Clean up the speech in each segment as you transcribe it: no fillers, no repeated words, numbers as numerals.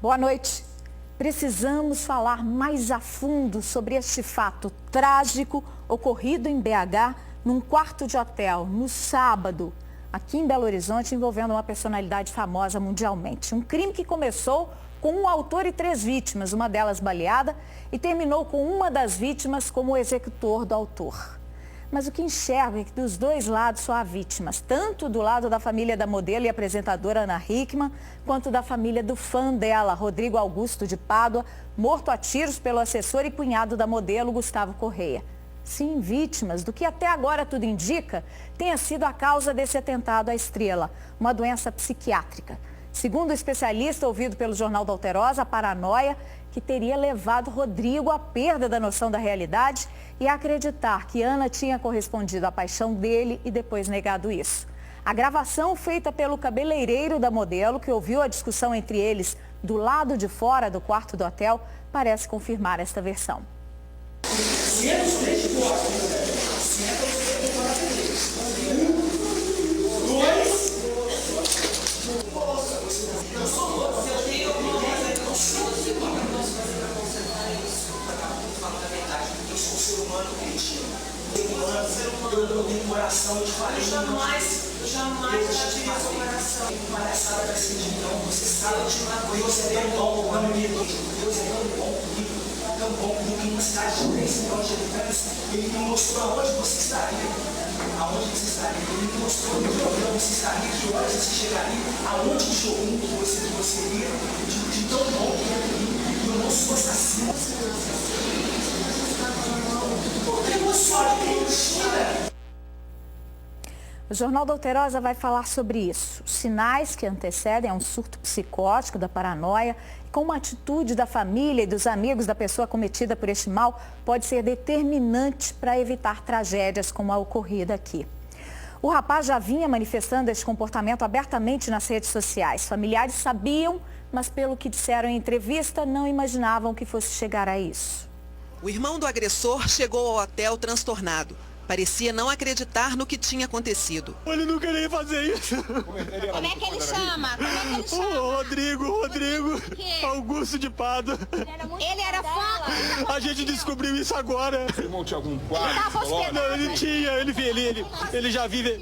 Boa noite. Precisamos falar mais a fundo sobre este fato trágico ocorrido em BH, num quarto de hotel, no sábado, aqui em Belo Horizonte, envolvendo uma personalidade famosa mundialmente. Um crime que começou com um autor e 3 vítimas, uma delas baleada, e terminou com uma das vítimas como o executor do autor. Mas o que enxergo é que dos dois lados só há vítimas, tanto do lado da família da modelo e apresentadora Ana Hickman, quanto da família do fã dela, Rodrigo Augusto de Pádua, morto a tiros pelo assessor e cunhado da modelo, Gustavo Correia. Sim, vítimas do que até agora tudo indica tenha sido a causa desse atentado à estrela, uma doença psiquiátrica. Segundo o especialista ouvido pelo Jornal da Alterosa, a paranoia que teria levado Rodrigo à perda da noção da realidade e a acreditar que Ana tinha correspondido à paixão dele e depois negado isso. A gravação feita pelo cabeleireiro da modelo, que ouviu a discussão entre eles do lado de fora do quarto do hotel, parece confirmar esta versão. Eu tenho coração, eu te falei. Eu jamais tive esse coração. Palhaçada pra cima de mim, não. Você sabe, Deus é tão bom comigo. Deus é tão bom comigo. Tão bom comigo em uma cidade de 3 milhões de habitantes. Ele me mostrou aonde você estaria. Aonde você estaria. Ele me mostrou onde você estaria, que horas você chegaria, aonde de jogo você iria. De tão bom que é comigo. Eu não sou assassino. O Jornal da Alterosa vai falar sobre isso. Os sinais que antecedem a um surto psicótico da paranoia, com uma atitude da família e dos amigos da pessoa cometida por este mal, pode ser determinante para evitar tragédias como a ocorrida aqui. O rapaz já vinha manifestando este comportamento abertamente nas redes sociais. Familiares sabiam, mas pelo que disseram em entrevista, não imaginavam que fosse chegar a isso. O irmão do agressor chegou ao hotel transtornado. Parecia não acreditar no que tinha acontecido. Ele nunca ia fazer isso. Como é que ele chama? Rodrigo Augusto de Pádua. Ele era fã? A gente descobriu isso agora. Seu irmão tinha algum quadro? Não, ele tinha, ele já vive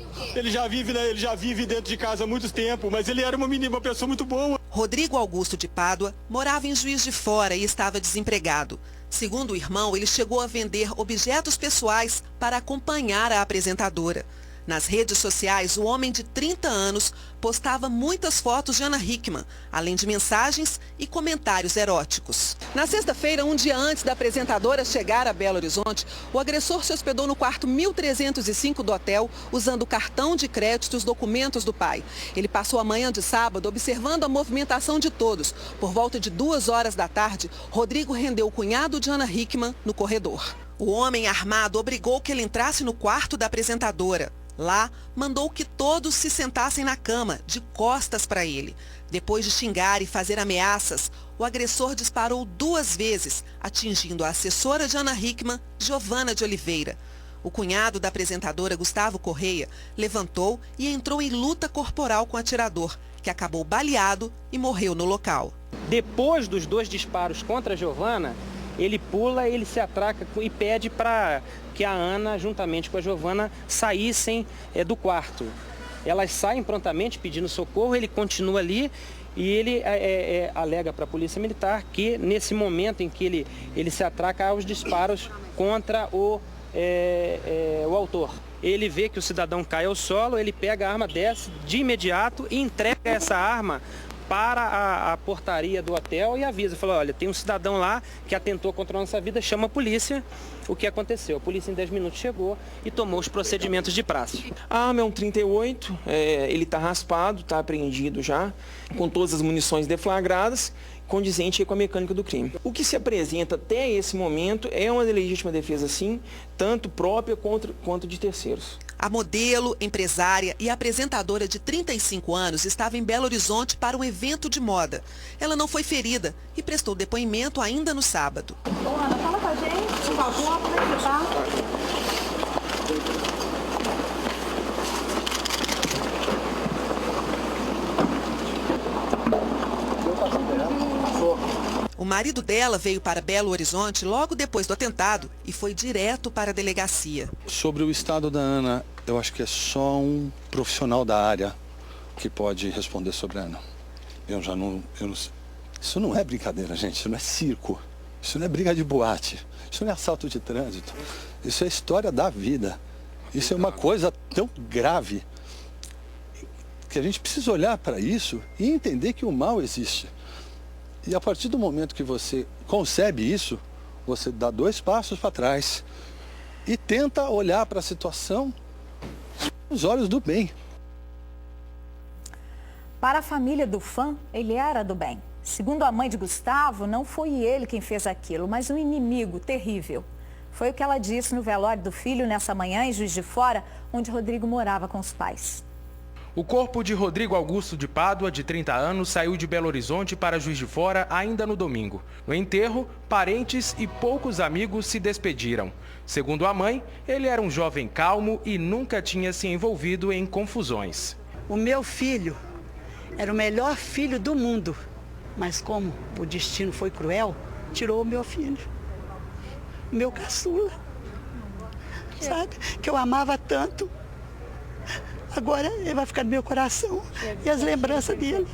dentro de casa há muito tempo, mas ele era uma pessoa muito boa. Rodrigo Augusto de Pádua morava em Juiz de Fora e estava desempregado. Segundo o irmão, ele chegou a vender objetos pessoais para acompanhar a apresentadora. Nas redes sociais, o homem de 30 anos postava muitas fotos de Ana Hickman, além de mensagens e comentários eróticos. Na sexta-feira, um dia antes da apresentadora chegar a Belo Horizonte, o agressor se hospedou no quarto 1305 do hotel, usando o cartão de crédito e os documentos do pai. Ele passou a manhã de sábado observando a movimentação de todos. Por volta de 2 horas da tarde, Rodrigo rendeu o cunhado de Ana Hickman no corredor. O homem armado obrigou que ele entrasse no quarto da apresentadora. Lá, mandou que todos se sentassem na cama, de costas para ele. Depois de xingar e fazer ameaças, o agressor disparou 2 vezes, atingindo a assessora de Ana Hickman, Giovana de Oliveira. O cunhado da apresentadora, Gustavo Correia, levantou e entrou em luta corporal com o atirador, que acabou baleado e morreu no local. Depois dos 2 disparos contra a Giovana, ele pula, ele se atraca e pede para que a Ana, juntamente com a Giovana, saíssem do quarto. Elas saem prontamente pedindo socorro, ele continua ali e ele alega para a Polícia Militar que nesse momento em que ele se atraca, há os disparos contra o autor. Ele vê que o cidadão cai ao solo, ele pega a arma, desce de imediato e entrega essa arma para a portaria do hotel e avisa, falou, olha, tem um cidadão lá que atentou contra a nossa vida, chama a polícia. O que aconteceu? A polícia em 10 minutos chegou e tomou os procedimentos de praxe. A arma é um 38, ele está raspado, está apreendido já, com todas as munições deflagradas, condizente com a mecânica do crime. O que se apresenta até esse momento é uma legítima defesa, sim, tanto própria quanto de terceiros. A modelo, empresária e apresentadora de 35 anos estava em Belo Horizonte para um evento de moda. Ela não foi ferida e prestou depoimento ainda no sábado. Ô, Ana, fala com a gente, por favor, como é que tá? O marido dela veio para Belo Horizonte logo depois do atentado e foi direto para a delegacia. Sobre o estado da Ana, eu acho que é só um profissional da área que pode responder sobre a Ana. Eu não sei. Isso não é brincadeira, gente. Isso não é circo. Isso não é briga de boate. Isso não é assalto de trânsito. Isso é história da vida. Isso é uma coisa tão grave que a gente precisa olhar para isso e entender que o mal existe. E a partir do momento que você concebe isso, você dá 2 passos para trás e tenta olhar para a situação com os olhos do bem. Para a família do fã, ele era do bem. Segundo a mãe de Gustavo, não foi ele quem fez aquilo, mas um inimigo terrível. Foi o que ela disse no velório do filho nessa manhã em Juiz de Fora, onde Rodrigo morava com os pais. O corpo de Rodrigo Augusto de Pádua, de 30 anos, saiu de Belo Horizonte para Juiz de Fora ainda no domingo. No enterro, parentes e poucos amigos se despediram. Segundo a mãe, ele era um jovem calmo e nunca tinha se envolvido em confusões. O meu filho era o melhor filho do mundo, mas como o destino foi cruel, tirou o meu filho, o meu caçula, sabe? Que eu amava tanto. Agora ele vai ficar no meu coração e as lembranças dele,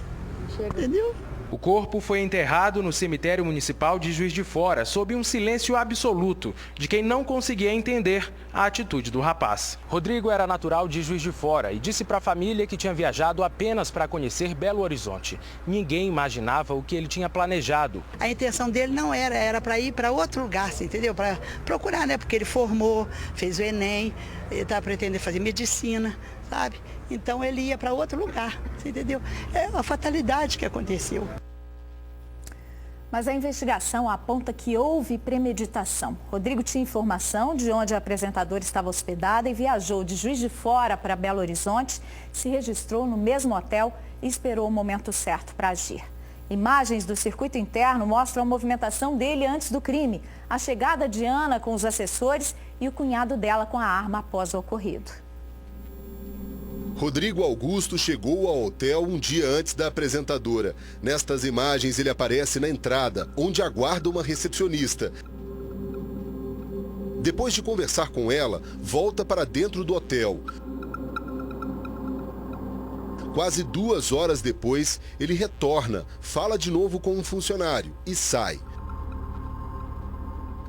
entendeu? O corpo foi enterrado no cemitério municipal de Juiz de Fora, sob um silêncio absoluto de quem não conseguia entender a atitude do rapaz. Rodrigo era natural de Juiz de Fora e disse para a família que tinha viajado apenas para conhecer Belo Horizonte. Ninguém imaginava o que ele tinha planejado. A intenção dele não era para ir para outro lugar, você entendeu? Para procurar, né? Porque ele formou, fez o Enem, ele estava pretendendo fazer medicina, sabe? Então ele ia para outro lugar, você entendeu? É uma fatalidade que aconteceu. Mas a investigação aponta que houve premeditação. Rodrigo tinha informação de onde a apresentadora estava hospedada e viajou de Juiz de Fora para Belo Horizonte, se registrou no mesmo hotel e esperou o momento certo para agir. Imagens do circuito interno mostram a movimentação dele antes do crime, a chegada de Ana com os assessores e o cunhado dela com a arma após o ocorrido. Rodrigo Augusto chegou ao hotel um dia antes da apresentadora. Nestas imagens, ele aparece na entrada, onde aguarda uma recepcionista. Depois de conversar com ela, volta para dentro do hotel. Quase 2 horas depois, ele retorna, fala de novo com um funcionário e sai.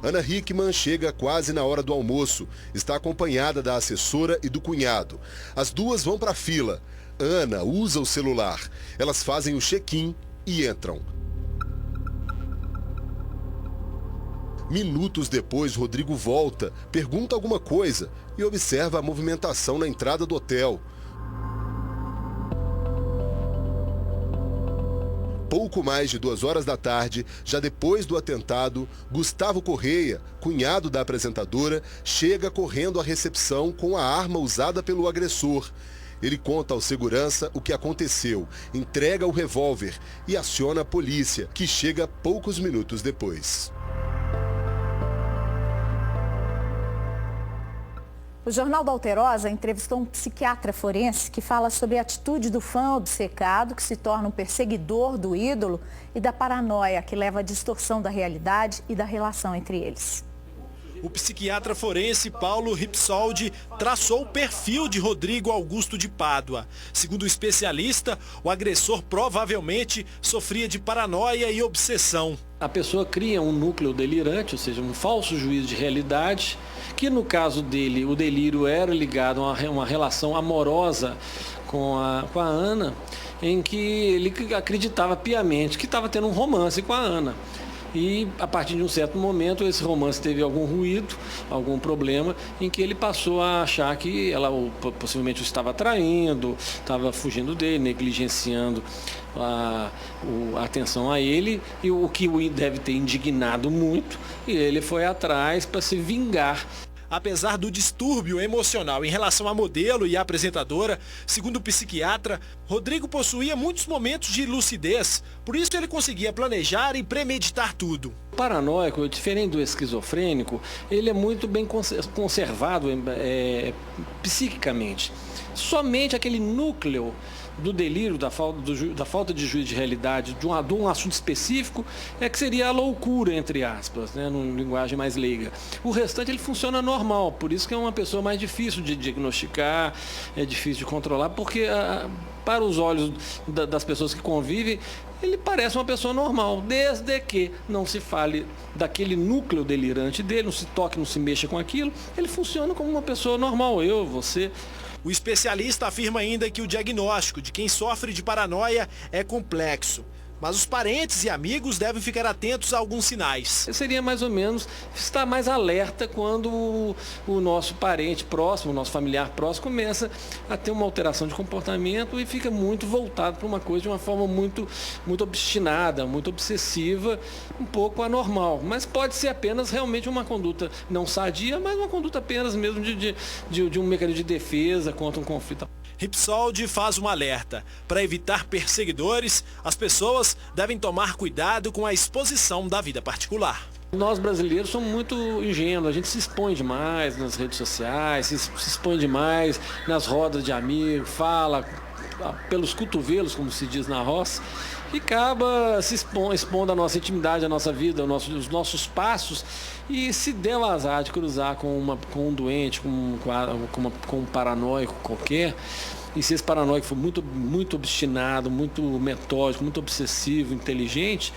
Ana Hickman chega quase na hora do almoço. Está acompanhada da assessora e do cunhado. As duas vão para a fila. Ana usa o celular. Elas fazem o check-in e entram. Minutos depois, Rodrigo volta, pergunta alguma coisa e observa a movimentação na entrada do hotel. Pouco mais de 2 horas da tarde, já depois do atentado, Gustavo Correia, cunhado da apresentadora, chega correndo à recepção com a arma usada pelo agressor. Ele conta ao segurança o que aconteceu, entrega o revólver e aciona a polícia, que chega poucos minutos depois. O Jornal da Alterosa entrevistou um psiquiatra forense que fala sobre a atitude do fã obcecado, que se torna um perseguidor do ídolo, e da paranoia que leva à distorção da realidade e da relação entre eles. O psiquiatra forense Paulo Ripsoldi traçou o perfil de Rodrigo Augusto de Pádua. Segundo o especialista, o agressor provavelmente sofria de paranoia e obsessão. A pessoa cria um núcleo delirante, ou seja, um falso juízo de realidade, que no caso dele, o delírio era ligado a uma relação amorosa com a Ana, em que ele acreditava piamente que estava tendo um romance com a Ana. E a partir de um certo momento esse romance teve algum ruído, algum problema, em que ele passou a achar que ela possivelmente o estava traindo, estava fugindo dele, negligenciando a atenção a ele, e o que o deve ter indignado muito, e ele foi atrás para se vingar. Apesar do distúrbio emocional em relação à modelo e à apresentadora, segundo o psiquiatra, Rodrigo possuía muitos momentos de lucidez, por isso ele conseguia planejar e premeditar tudo. O paranoico, diferente do esquizofrênico, ele é muito bem conservado psiquicamente. Somente aquele núcleo do delírio, da falta de juízo de realidade, de um assunto específico, é que seria a loucura, entre aspas, né, numa linguagem mais leiga. O restante ele funciona normal, por isso que é uma pessoa mais difícil de diagnosticar, é difícil de controlar, porque para os olhos das pessoas que convivem, ele parece uma pessoa normal, desde que não se fale daquele núcleo delirante dele, não se toque, não se mexa com aquilo, ele funciona como uma pessoa normal, eu, você. O especialista afirma ainda que o diagnóstico de quem sofre de paranoia é complexo, mas os parentes e amigos devem ficar atentos a alguns sinais. Seria mais ou menos estar mais alerta quando o nosso parente próximo, o nosso familiar próximo, começa a ter uma alteração de comportamento e fica muito voltado para uma coisa de uma forma muito obstinada, muito obsessiva, um pouco anormal. Mas pode ser apenas realmente uma conduta não sadia, mas uma conduta apenas mesmo de um mecanismo de defesa contra um conflito. Ripsoldi faz um alerta. Para evitar perseguidores, as pessoas devem tomar cuidado com a exposição da vida particular. Nós brasileiros somos muito ingênuos, a gente se expõe demais nas redes sociais, se expõe demais nas rodas de amigos, fala pelos cotovelos, como se diz na roça, e acaba se expondo a nossa intimidade, a nossa vida, os nossos passos, e se der o azar de cruzar com um doente, com um paranoico qualquer, e se esse paranoico for muito obstinado, muito metódico, muito obsessivo, inteligente,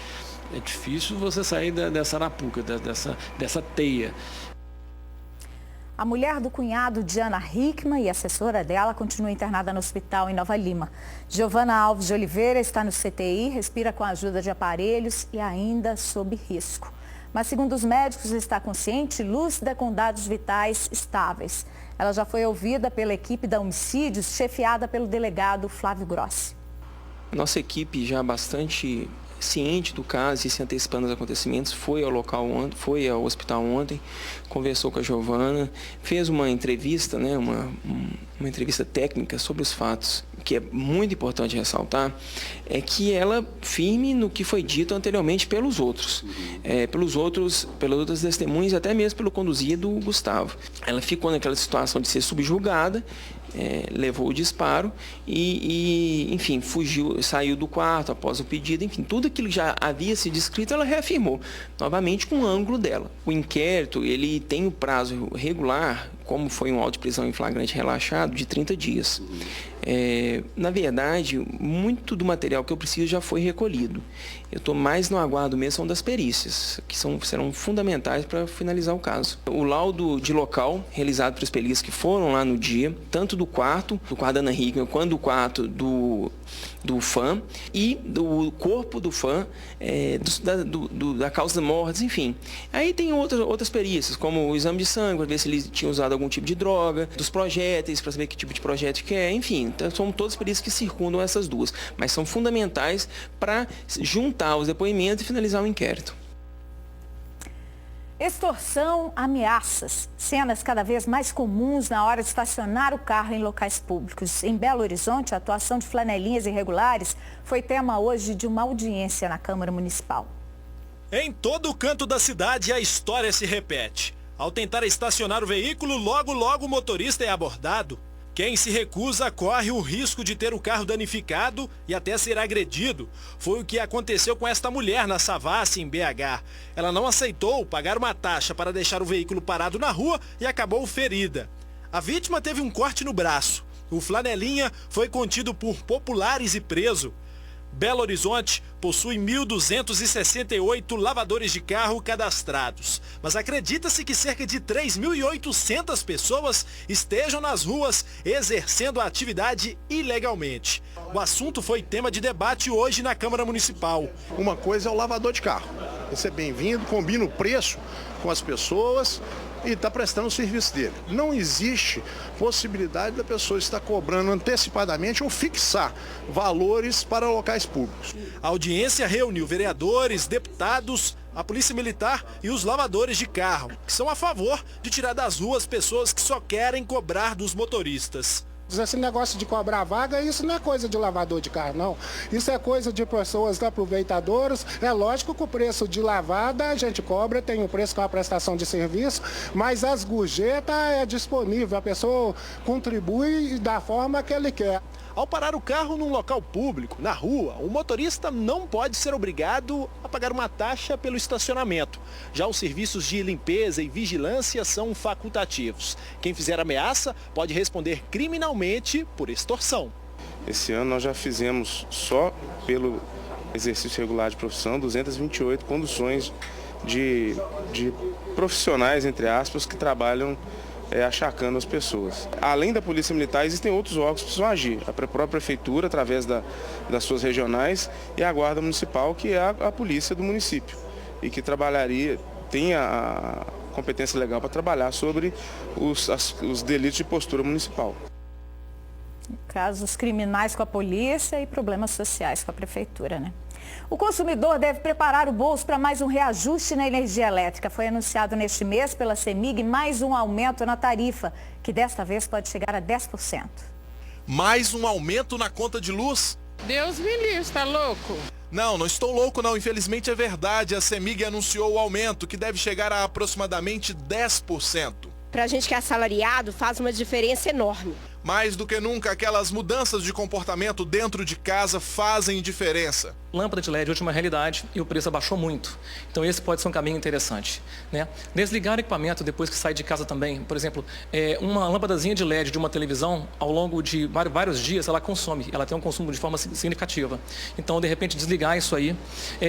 é difícil você sair dessa arapuca, dessa teia. A mulher do cunhado de Ana Hickman e assessora dela continua internada no hospital em Nova Lima. Giovana Alves de Oliveira está no CTI, respira com a ajuda de aparelhos e ainda sob risco. Mas, segundo os médicos, está consciente, lúcida, com dados vitais estáveis. Ela já foi ouvida pela equipe da Homicídios, chefiada pelo delegado Flávio Grossi. Nossa equipe já bastante ciente do caso e se antecipando aos acontecimentos, foi ao local ontem, foi ao hospital ontem, conversou com a Giovana, fez uma entrevista, né, uma entrevista técnica sobre os fatos. O que é muito importante ressaltar é que ela firme no que foi dito anteriormente pelos outros, pelas outras testemunhas, até mesmo pelo conduzido Gustavo. Ela ficou naquela situação de ser subjugada, levou o disparo e, enfim, fugiu, saiu do quarto após o pedido, enfim, tudo aquilo que já havia sido descrito, ela reafirmou, novamente com o ângulo dela. O inquérito, ele tem o prazo regular, como foi um auto de prisão em flagrante relaxado, de 30 dias. Na verdade, muito do material que eu preciso já foi recolhido. Eu estou mais no aguardo mesmo das perícias, que serão fundamentais para finalizar o caso. O laudo de local, realizado pelos peritos que foram lá no dia, tanto do quarto da Ana Hickman, quanto do quarto do fã e do corpo do fã, da causa da morte, enfim. Aí tem outras perícias, como o exame de sangue, para ver se ele tinha usado algum tipo de droga, dos projéteis, para saber que tipo de projétil que é, enfim. Então, são todas as perícias que circundam essas duas, mas são fundamentais para juntar os depoimentos e finalizar o inquérito. Extorsão, ameaças, cenas cada vez mais comuns na hora de estacionar o carro em locais públicos. Em Belo Horizonte, a atuação de flanelinhas irregulares foi tema hoje de uma audiência na Câmara Municipal. Em todo o canto da cidade, a história se repete. Ao tentar estacionar o veículo, logo o motorista é abordado. Quem se recusa corre o risco de ter o carro danificado e até ser agredido. Foi o que aconteceu com esta mulher na Savassi, em BH. Ela não aceitou pagar uma taxa para deixar o veículo parado na rua e acabou ferida. A vítima teve um corte no braço. O flanelinha foi contido por populares e preso. Belo Horizonte possui 1.268 lavadores de carro cadastrados, mas acredita-se que cerca de 3.800 pessoas estejam nas ruas exercendo a atividade ilegalmente. O assunto foi tema de debate hoje na Câmara Municipal. Uma coisa é o lavador de carro. Esse é bem-vindo, combina o preço com as pessoas e está prestando o serviço dele. Não existe possibilidade da pessoa estar cobrando antecipadamente ou fixar valores para locais públicos. A audiência reuniu vereadores, deputados, a Polícia Militar e os lavadores de carro, que são a favor de tirar das ruas pessoas que só querem cobrar dos motoristas. Esse negócio de cobrar vaga, isso não é coisa de lavador de carro, não. Isso é coisa de pessoas aproveitadoras. É lógico que o preço de lavada a gente cobra, tem o preço com a prestação de serviço, mas as gorjetas é disponível, a pessoa contribui da forma que ele quer. Ao parar o carro num local público, na rua, o motorista não pode ser obrigado a pagar uma taxa pelo estacionamento. Já os serviços de limpeza e vigilância são facultativos. Quem fizer ameaça pode responder criminalmente por extorsão. Esse ano nós já fizemos, só pelo exercício regular de profissão, 228 conduções de profissionais, entre aspas, que trabalham achacando as pessoas. Além da Polícia Militar, existem outros órgãos que precisam agir. A própria Prefeitura, através das suas regionais, e a Guarda Municipal, que é a polícia do município. E que tem a competência legal para trabalhar sobre os delitos de postura municipal. Casos criminais com a polícia e problemas sociais com a prefeitura, né? O consumidor deve preparar o bolso para mais um reajuste na energia elétrica. Foi anunciado neste mês pela CEMIG mais um aumento na tarifa, que desta vez pode chegar a 10%. Mais um aumento na conta de luz? Deus me livre, está louco? Não estou louco não, infelizmente é verdade. A CEMIG anunciou o aumento, que deve chegar a aproximadamente 10%. Para a gente que é assalariado, faz uma diferença enorme. Mais do que nunca, aquelas mudanças de comportamento dentro de casa fazem diferença. Lâmpada de LED hoje é uma realidade e o preço abaixou muito. Então esse pode ser um caminho interessante, né? Desligar o equipamento depois que sai de casa também. Por exemplo, uma lâmpadazinha de LED de uma televisão, ao longo de vários dias, ela consome. Ela tem um consumo de forma significativa. Então, de repente, desligar isso aí,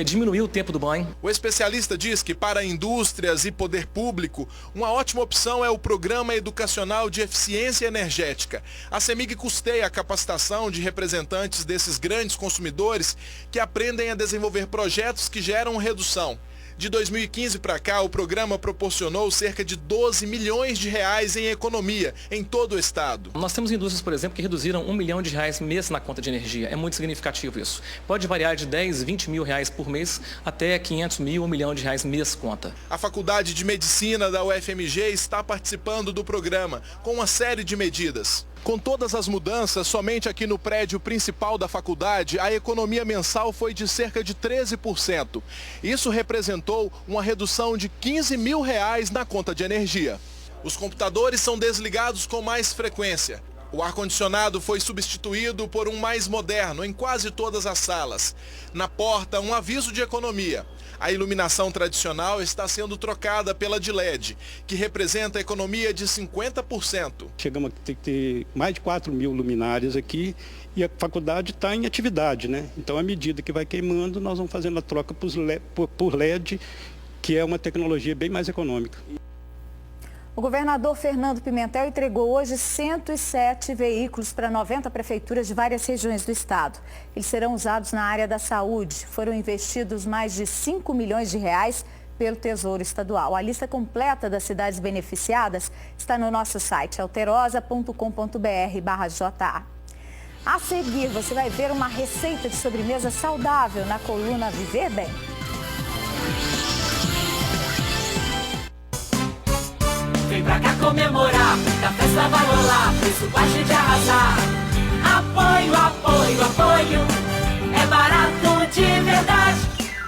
diminuir o tempo do banho. O especialista diz que para indústrias e poder público, uma ótima opção é o Programa Educacional de Eficiência Energética. A CEMIG custeia a capacitação de representantes desses grandes consumidores que aprendem a desenvolver projetos que geram redução. De 2015 para cá, o programa proporcionou cerca de 12 milhões de reais em economia em todo o estado. Nós temos indústrias, por exemplo, que reduziram R$1 milhão mês na conta de energia. É muito significativo isso. Pode variar de 10, 20 mil reais por mês até 500 mil, R$1 milhão mês conta. A Faculdade de Medicina da UFMG está participando do programa com uma série de medidas. Com todas as mudanças, somente aqui no prédio principal da faculdade, a economia mensal foi de cerca de 13%. Isso representou uma redução de R$15 mil na conta de energia. Os computadores são desligados com mais frequência. O ar-condicionado foi substituído por um mais moderno em quase todas as salas. Na porta, um aviso de economia. A iluminação tradicional está sendo trocada pela de LED, que representa a economia de 50%. Chegamos a ter mais de 4 mil luminárias aqui e a faculdade está em atividade, né? Então, à medida que vai queimando, nós vamos fazendo a troca por LED, que é uma tecnologia bem mais econômica. O governador Fernando Pimentel entregou hoje 107 veículos para 90 prefeituras de várias regiões do estado. Eles serão usados na área da saúde. Foram investidos mais de R$5 milhões pelo Tesouro Estadual. A lista completa das cidades beneficiadas está no nosso site alterosa.com.br/JA. A seguir, você vai ver uma receita de sobremesa saudável na coluna Viver Bem. Vem pra cá comemorar, a festa vai rolar, preço baixo de arrasar. Apoio, apoio, apoio, é barato de verdade.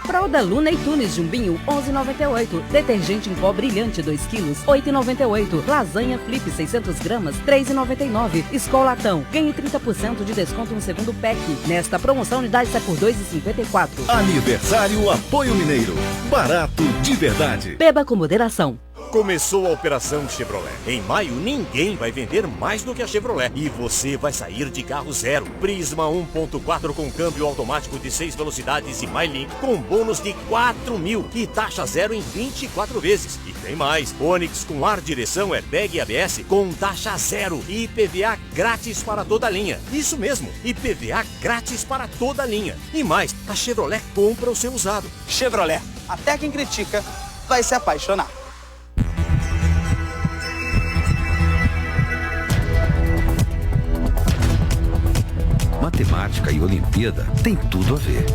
Fralda Luna e Tunes Jumbinho, 11,98. Detergente em pó brilhante, 2 quilos, 8,98. Lasanha Flip, 600 gramas, 3,99. Escolatão, ganhe 30% de desconto no segundo pack. Nesta promoção, unidade sai por 2,54. Aniversário Apoio Mineiro. Barato de verdade. Beba com moderação. Começou a Operação Chevrolet. Em maio, ninguém vai vender mais do que a Chevrolet. E você vai sair de carro zero. Prisma 1.4 com câmbio automático de 6 velocidades e MyLink com bônus de 4 mil e taxa zero em 24 vezes. E tem mais. Onix com ar direção airbag e ABS com taxa zero e IPVA grátis para toda a linha. Isso mesmo, IPVA grátis para toda a linha. E mais, a Chevrolet compra o seu usado. Chevrolet, até quem critica vai se apaixonar. Matemática e Olimpíada tem tudo a ver.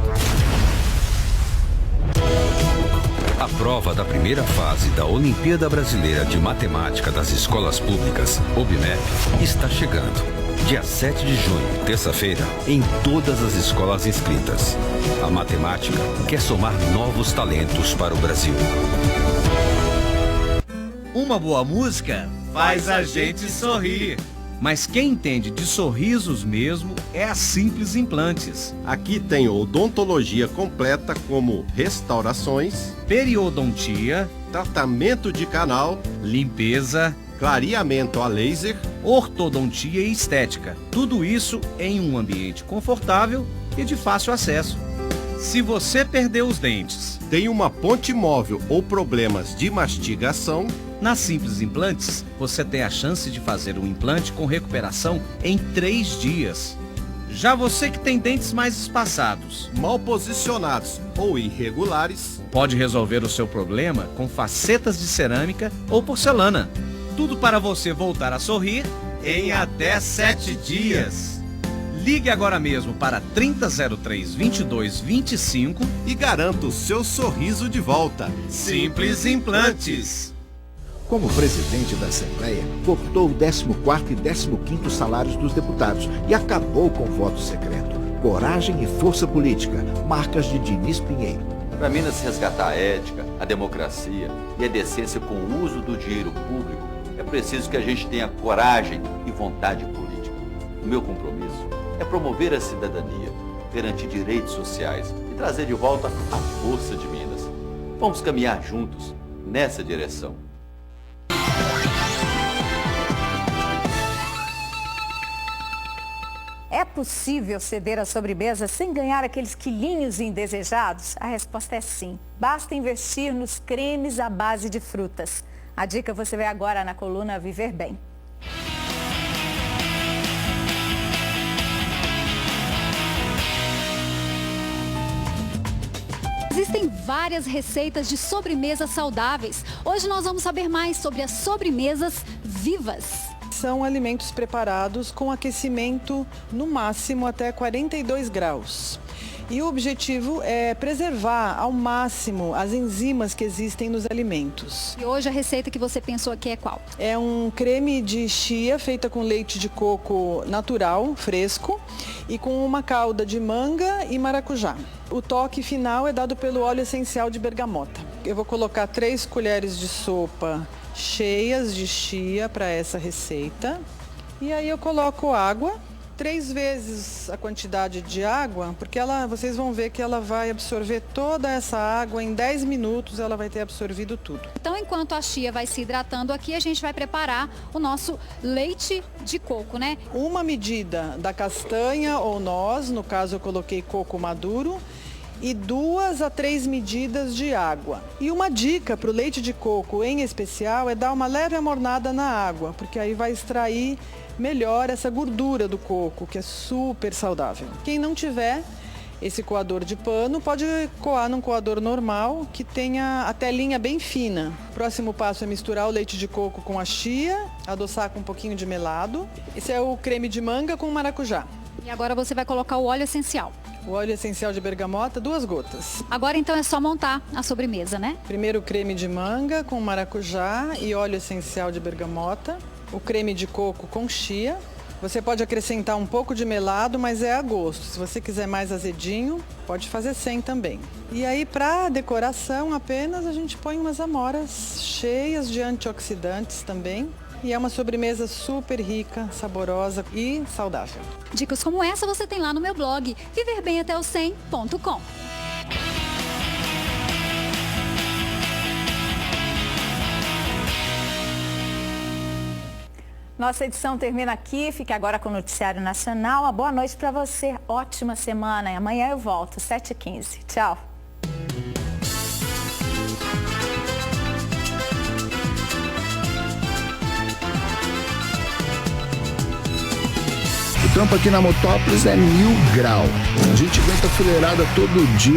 A prova da primeira fase da Olimpíada Brasileira de Matemática das Escolas Públicas, OBMEP, está chegando. Dia 7 de junho, terça-feira, em todas as escolas inscritas. A matemática quer somar novos talentos para o Brasil. Uma boa música faz a gente sorrir. Mas quem entende de sorrisos mesmo é a Simples Implantes. Aqui tem odontologia completa como restaurações, Periodontia, tratamento de canal, limpeza, clareamento a laser, ortodontia e estética. Tudo isso em um ambiente confortável e de fácil acesso. Se você perdeu os dentes, tem uma ponte móvel ou problemas de mastigação, na Simples Implantes, você tem a chance de fazer um implante com recuperação em 3 dias. Já você que tem dentes mais espaçados, mal posicionados ou irregulares, pode resolver o seu problema com facetas de cerâmica ou porcelana. Tudo para você voltar a sorrir em até 7 dias. Ligue agora mesmo para 3003-2225 e garanta o seu sorriso de volta. Simples Implantes. Como presidente da Assembleia, cortou o 14º e 15º salários dos deputados e acabou com o voto secreto. Coragem e força política, marcas de Diniz Pinheiro. Para Minas resgatar a ética, a democracia e a decência com o uso do dinheiro público, é preciso que a gente tenha coragem e vontade política. O meu compromisso é promover a cidadania, garantir direitos sociais e trazer de volta a força de Minas. Vamos caminhar juntos nessa direção. É possível ceder a sobremesa sem ganhar aqueles quilinhos indesejados? A resposta é sim. Basta investir nos cremes à base de frutas. A dica você vê agora na coluna Viver Bem. Existem várias receitas de sobremesas saudáveis. Hoje nós vamos saber mais sobre as sobremesas vivas. São alimentos preparados com aquecimento no máximo até 42 graus. E o objetivo é preservar ao máximo as enzimas que existem nos alimentos. E hoje a receita que você pensou aqui é qual? É um creme de chia feita com leite de coco natural, fresco, e com uma calda de manga e maracujá. O toque final é dado pelo óleo essencial de bergamota. Eu vou colocar 3 colheres de sopa cheias de chia para essa receita. E aí eu coloco água, 3 vezes a quantidade de água, porque vocês vão ver que ela vai absorver toda essa água, em 10 minutos ela vai ter absorvido tudo. Então, enquanto a chia vai se hidratando aqui, a gente vai preparar o nosso leite de coco, né? Uma medida da castanha ou noz, no caso eu coloquei coco maduro, e 2 a 3 medidas de água. E uma dica para o leite de coco em especial é dar uma leve amornada na água, porque aí vai extrair melhor essa gordura do coco, que é super saudável. Quem não tiver esse coador de pano, pode coar num coador normal, que tenha a telinha bem fina. O próximo passo é misturar o leite de coco com a chia, adoçar com um pouquinho de melado. Esse é o creme de manga com maracujá. E agora você vai colocar o óleo essencial. O óleo essencial de bergamota, 2 gotas. Agora então é só montar a sobremesa, né? Primeiro o creme de manga com maracujá e óleo essencial de bergamota. O creme de coco com chia. Você pode acrescentar um pouco de melado, mas é a gosto. Se você quiser mais azedinho, pode fazer sem também. E aí, para decoração apenas, a gente põe umas amoras cheias de antioxidantes também. E é uma sobremesa super rica, saborosa e saudável. Dicas como essa você tem lá no meu blog, viverbemateos100.com. Nossa edição termina aqui, fique agora com o Noticiário Nacional. Uma boa noite para você, ótima semana. E amanhã eu volto, 7h15. Tchau. O trampo aqui na Motópolis é 1000 grau. A gente aguenta fuleirada todo dia.